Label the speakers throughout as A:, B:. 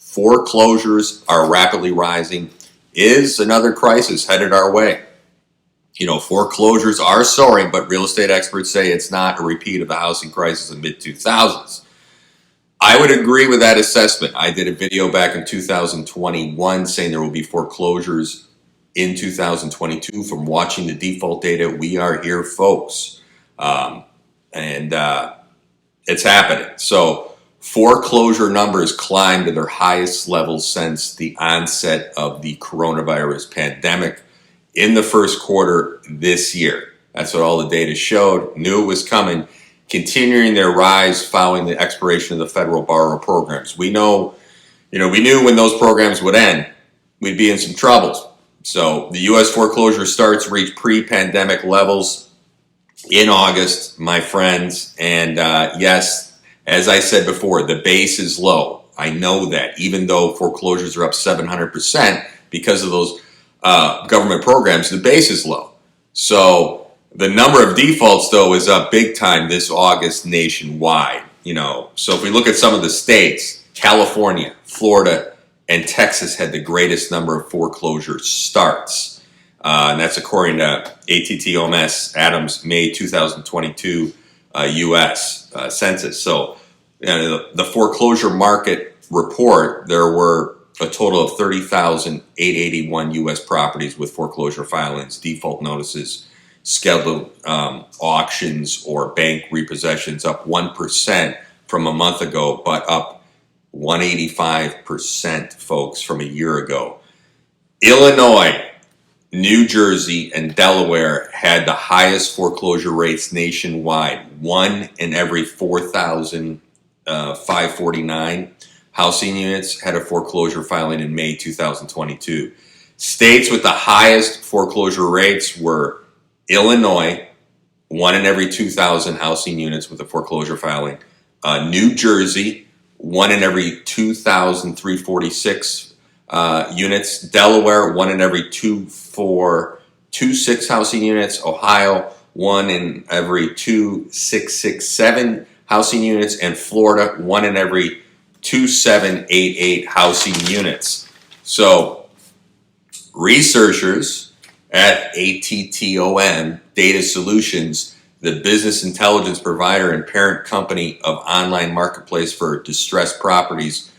A: Foreclosures are rapidly rising. Is another crisis headed our way? Foreclosures are soaring, but real estate experts say it's not a repeat of the housing crisis of mid-2000s. I would agree with that assessment. I did a video back in 2021 saying there will be foreclosures in 2022. From watching the default data, we are here, folks. And it's happening. So foreclosure numbers climbed to their highest levels since the onset of the coronavirus pandemic in the first quarter this year. That's what all the data showed. Knew it was coming, continuing their rise following the expiration of the federal borrower programs. We knew when those programs would end, we'd be in some troubles. So the U.S. foreclosure starts reached pre-pandemic levels in August, my friends. And yes, as I said before, the base is low. I know that, even though foreclosures are up 700% because of those government programs, the base is low. So the number of defaults, though, is up big time this August nationwide. So if we look at some of the states, California, Florida, and Texas had the greatest number of foreclosure starts. And that's according to ATTOMS Adams May 2022 U.S. Census. So the foreclosure market report, there were a total of 30,881 U.S. properties with foreclosure filings, default notices, scheduled auctions, or bank repossessions, up 1% from a month ago, but up 185%, folks, from a year ago. Illinois, New Jersey, and Delaware had the highest foreclosure rates nationwide. 1 in every 4,549 housing units had a foreclosure filing in May 2022. States with the highest foreclosure rates were Illinois, 1 in every 2,000 housing units with a foreclosure filing. New Jersey, 1 in every 2,346 units. Delaware, 1 in every 2,426 housing units. Ohio, 1 in every 2,667 housing units. And Florida, 1 in every 2,788 housing units. So researchers at ATTOM Data Solutions, the business intelligence provider and parent company of online marketplace for distressed properties,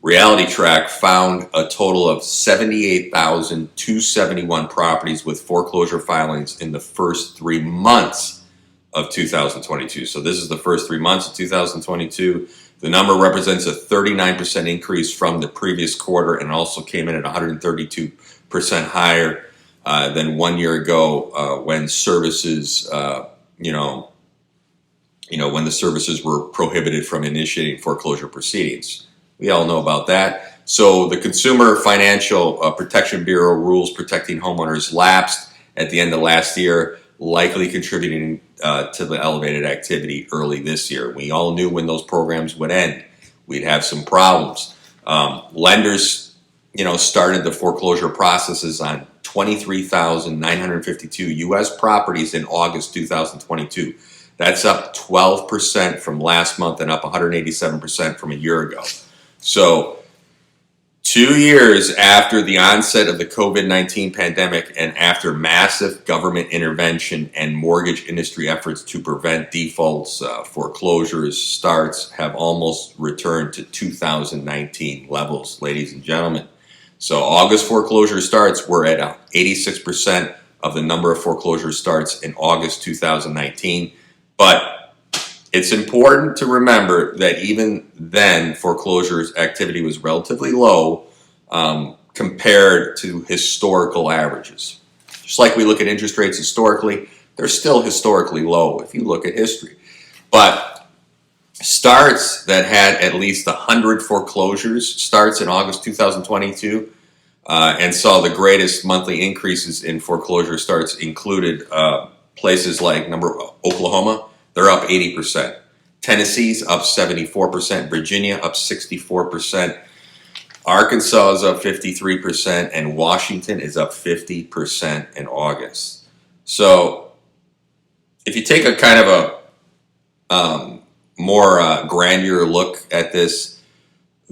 A: Reality Track, found a total of 78,271 properties with foreclosure filings in the first 3 months of 2022. So this is the first 3 months of 2022. The number represents a 39% increase from the previous quarter and also came in at 132% higher than 1 year ago when services when the services were prohibited from initiating foreclosure proceedings. We all know about that. So the Consumer Financial Protection Bureau rules protecting homeowners lapsed at the end of last year, likely contributing to the elevated activity early this year. We all knew when those programs would end, we'd have some problems. Lenders, started the foreclosure processes on 23,952 U.S. properties in August 2022. That's up 12% from last month and up 187% from a year ago. So 2 years after the onset of the COVID-19 pandemic and after massive government intervention and mortgage industry efforts to prevent defaults, foreclosures, starts have almost returned to 2019 levels, ladies and gentlemen. So August foreclosure starts were at 86% of the number of foreclosure starts in August 2019. But it's important to remember that even then, foreclosures activity was relatively low compared to historical averages. Just like we look at interest rates historically, they're still historically low if you look at history. But starts that had at least 100 foreclosures starts in August 2022 and saw the greatest monthly increases in foreclosure starts included places like Oklahoma, they're up 80%. Tennessee's up 74%. Virginia up 64%. Arkansas is up 53%. And Washington is up 50% in August. So if you take a kind of a more granular look at this,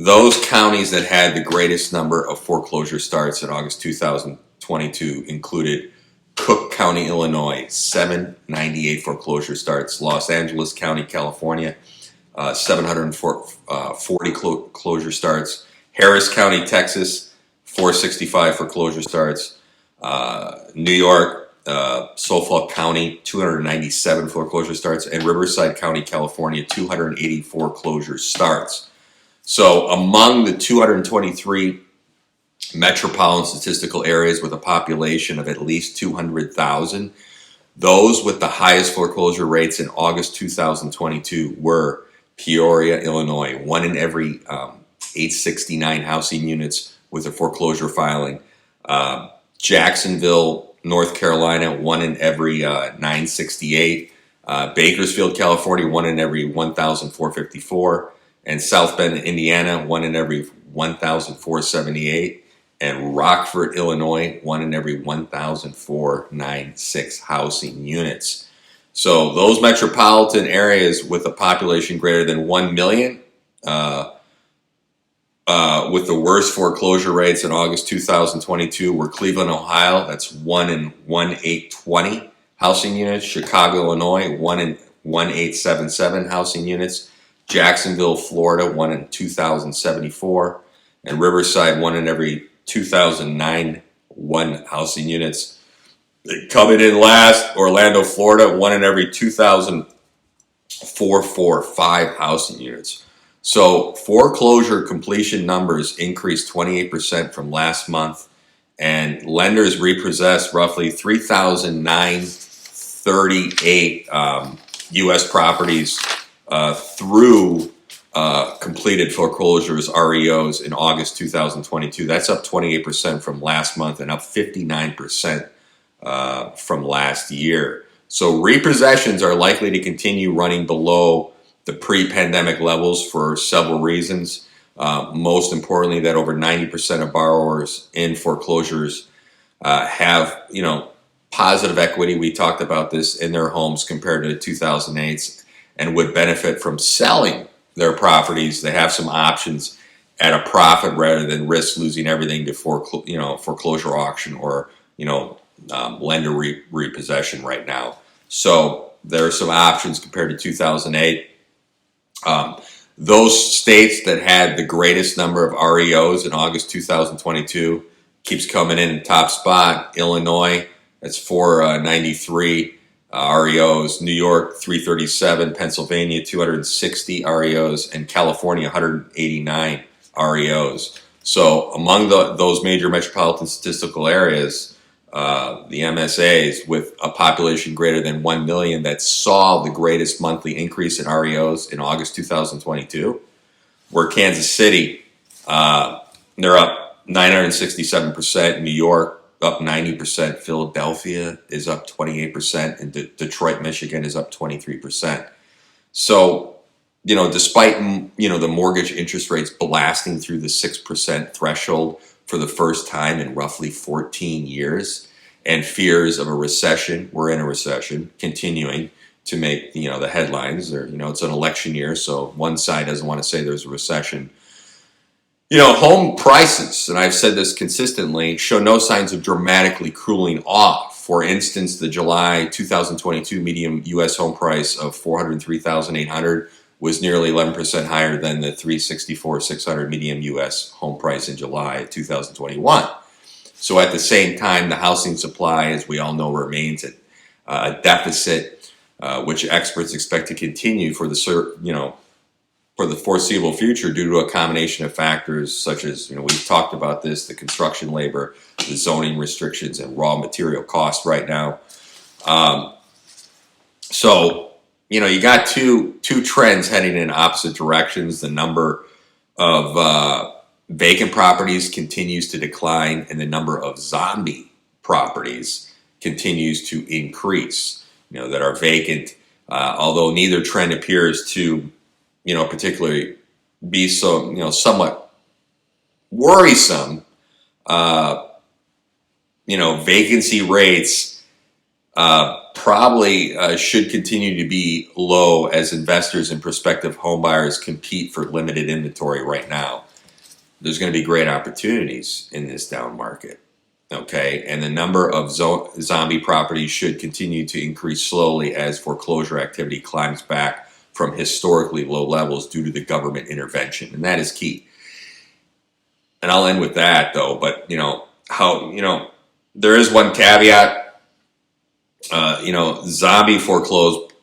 A: those counties that had the greatest number of foreclosure starts in August 2022 included Cook County, Illinois, 798 foreclosure starts. Los Angeles County, California, 740 closure starts. Harris County, Texas, 465 foreclosure starts. New York, Suffolk County, 297 foreclosure starts. And Riverside County, California, 284 closure starts. So among the 223 metropolitan statistical areas with a population of at least 200,000, those with the highest foreclosure rates in August 2022 were Peoria, Illinois, 1 in every 869 housing units with a foreclosure filing. Jacksonville, North Carolina, 1 in every 968. Bakersfield, California, 1 in every 1,454. And South Bend, Indiana, 1 in every 1,478. And Rockford, Illinois, 1 in every 1,496 housing units. So those metropolitan areas with a population greater than 1 million, with the worst foreclosure rates in August 2022 were Cleveland, Ohio, that's 1 in 1,820 housing units. Chicago, Illinois, 1 in 1,877 housing units. Jacksonville, Florida, 1 in 2,074. And Riverside, 1 in every 2,091 housing units. Coming in last, Orlando, Florida, 1 in every 2,445 housing units. So foreclosure completion numbers increased 28% from last month, and lenders repossessed roughly 3,938 U.S. properties through completed foreclosures, REOs, in August 2022. That's up 28% from last month and up 59% from last year. So repossessions are likely to continue running below the pre-pandemic levels for several reasons. Most importantly, that over 90% of borrowers in foreclosures have, positive equity. We talked about this in their homes compared to 2008, and would benefit from selling their properties. They have some options at a profit rather than risk losing everything to foreclosure auction or lender repossession right now. So there are some options compared to 2008. Those states that had the greatest number of REOs in August 2022 keeps coming in top spot. Illinois, that's 493 REOs. New York, 337. Pennsylvania, 260 REOs. And California, 189 REOs. So among those major metropolitan statistical areas, the MSAs with a population greater than 1 million that saw the greatest monthly increase in REOs in August 2022 were Kansas City. They're up 967%. New York up 90%. Philadelphia is up 28%. And Detroit, Michigan is up 23%. So, despite, the mortgage interest rates blasting through the 6% threshold for the first time in roughly 14 years, and fears of a recession, we're in a recession, continuing to make, the headlines. Or, it's an election year, so one side doesn't want to say there's a recession. Home prices, and I've said this consistently, show no signs of dramatically cooling off. For instance, the July 2022 median U.S. home price of $403,800 was nearly 11% higher than the $364,600 median U.S. home price in July 2021. So at the same time, the housing supply, as we all know, remains at a deficit, which experts expect to continue for the foreseeable future due to a combination of factors such as, we've talked about this, the construction labor, the zoning restrictions, and raw material costs right now. So, you got two trends heading in opposite directions. The number of vacant properties continues to decline, and the number of zombie properties continues to increase, that are vacant, although neither trend appears to particularly be so, somewhat worrisome. Vacancy rates probably should continue to be low as investors and prospective homebuyers compete for limited inventory right now. there's going to be great opportunities in this down market. Okay, and the number of zombie properties should continue to increase slowly as foreclosure activity climbs back from historically low levels due to the government intervention, and that is key. And I'll end with that though. But there is one caveat. Zombie foreclosed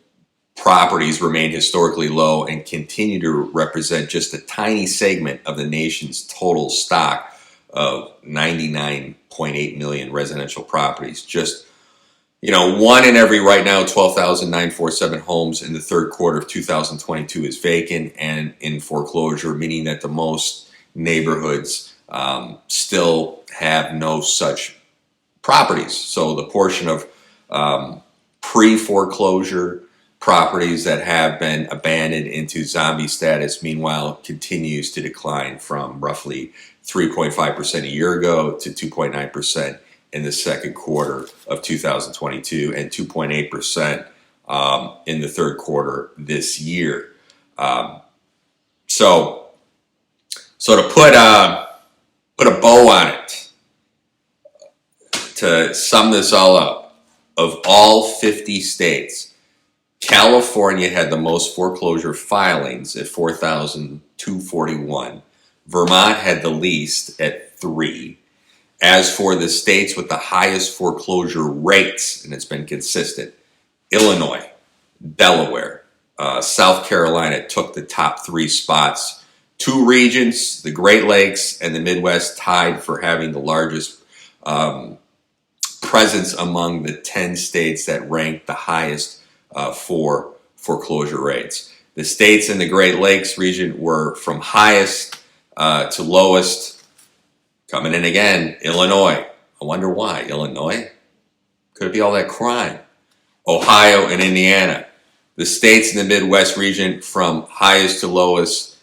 A: properties remain historically low and continue to represent just a tiny segment of the nation's total stock of 99.8 million residential properties. Just, one in every right now 12,947 homes in the third quarter of 2022 is vacant and in foreclosure, meaning that the most neighborhoods still have no such properties. So the portion of pre-foreclosure properties that have been abandoned into zombie status, meanwhile, continues to decline from roughly 3.5% a year ago to 2.9% in the second quarter of 2022 and 2.8% in the third quarter this year. So to put a bow on it, to sum this all up, of all 50 states, California had the most foreclosure filings at 4,241. Vermont had the least at 3. As for the states with the highest foreclosure rates, and it's been consistent, Illinois, Delaware, South Carolina took the top 3 spots. 2 regions, the Great Lakes and the Midwest, tied for having the largest presence among the 10 states that ranked the highest for foreclosure rates. The states in the Great Lakes region were from highest to lowest. Coming in again, Illinois. I wonder why. Illinois? Could it be all that crime? Ohio and Indiana. The states in the Midwest region from highest to lowest,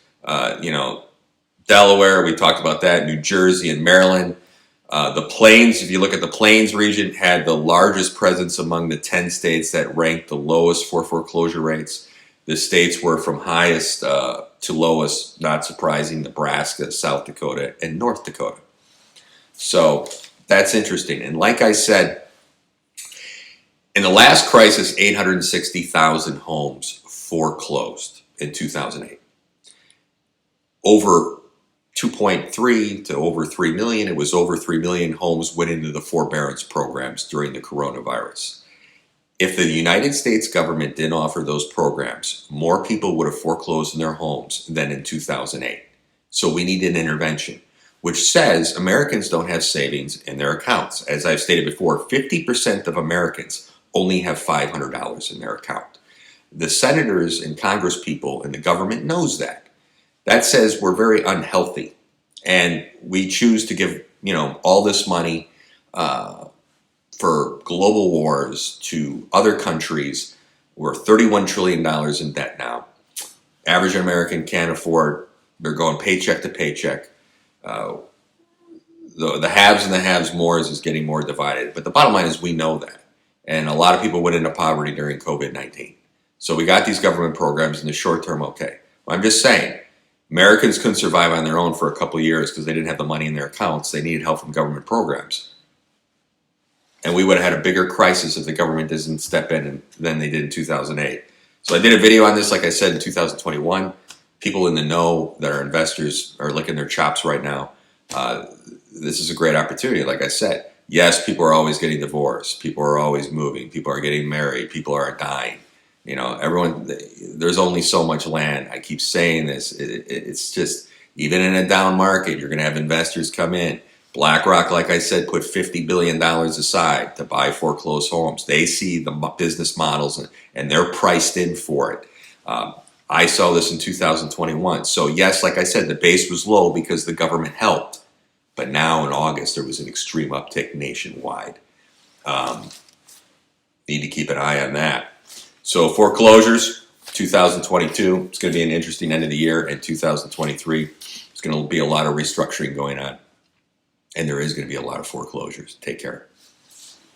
A: Delaware, we talked about that, New Jersey and Maryland. The Plains, if you look at the Plains region, had the largest presence among the 10 states that ranked the lowest for foreclosure rates. The states were from highest to lowest, not surprising, Nebraska, South Dakota, and North Dakota. So that's interesting. And like I said, in the last crisis, 860,000 homes foreclosed in 2008. Over 2.3 to over 3 million. It was over 3 million homes went into the forbearance programs during the coronavirus. If the United States government didn't offer those programs, more people would have foreclosed in their homes than in 2008. So we need an intervention, which says Americans don't have savings in their accounts. As I've stated before, 50% of Americans only have $500 in their account. The senators and Congress people and the government knows that. That says we're very unhealthy, and we choose to give, all this money for global wars to other countries. We're $31 trillion in debt now. Average American can't afford. They're going paycheck to paycheck. The haves and the haves mores is getting more divided. But the bottom line is we know that. And a lot of people went into poverty during COVID-19. So we got these government programs in the short term, okay. Well, I'm just saying, Americans couldn't survive on their own for a couple of years because they didn't have the money in their accounts. They needed help from government programs. And we would have had a bigger crisis if the government didn't step in than they did in 2008. So I did a video on this, like I said, in 2021. People in the know that are investors are licking their chops right now. This is a great opportunity, like I said. Yes, people are always getting divorced. People are always moving. People are getting married. People are dying. There's only so much land. I keep saying this. It's just, even in a down market, you're going to have investors come in. BlackRock, like I said, put $50 billion aside to buy foreclosed homes. They see the business models and they're priced in for it. I saw this in 2021. So yes, like I said, the base was low because the government helped. But now in August, there was an extreme uptick nationwide. Need to keep an eye on that. So foreclosures, 2022, it's going to be an interesting end of the year. And 2023, it's going to be a lot of restructuring going on. And there is going to be a lot of foreclosures. Take care.